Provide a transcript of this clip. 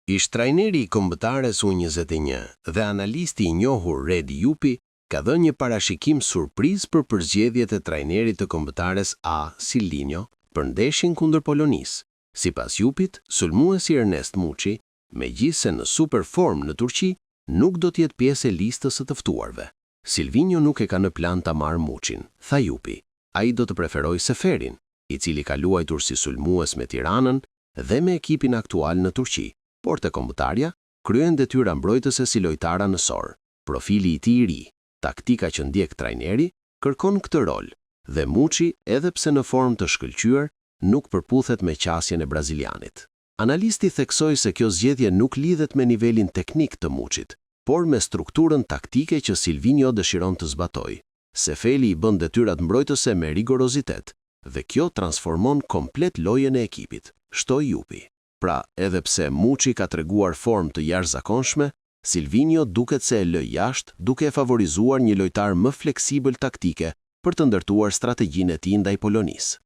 Ish trajneri i kombëtares U21 dhe analisti i njohur Red Jupi ka dhënë një parashikim surprizë për përzgjedhjet e trajnerit të kombëtares A. Silvinho për ndeshjen kundër Polonisë. Sipas Jupit, sulmuesi Ernest Muçi, megjithse në super form në Turqi, nuk do të jetë pjesë e listës së të ftuarve. Silvinho nuk e ka në plan ta marrë Muçin, tha Jupi. Ai do të preferojë Seferin, i cili ka luajtur si sulmues me Tiranën dhe me ekipin aktual në Turqi, por te kombëtarja kryen detyra mbrojtëse si lojtar anësor. Profili i tij i ri, taktika që ndjek trajneri, kërkon këtë rol, dhe Muçi, edhe pse në formë të shkëlqyer, nuk përputhet me qasjen e brazilianit. Analisti theksoi se kjo zgjedhje nuk lidhet me nivelin teknik të Muçit, por me strukturën taktike që Silvinho dëshiron të zbatojë. Sefeli i bën detyrat mbrojtëse me rigorozitet, dhe kjo transformon komplet lojën e ekipit, shtoi Jupi. Pra, edhe pse Muçi ka treguar formë të jashtëzakonshme, Silvinho duket se e lë jashtë duke e favorizuar një lojtar më fleksibël taktike për të ndërtuar strategjinë e tij ndaj Polonisë.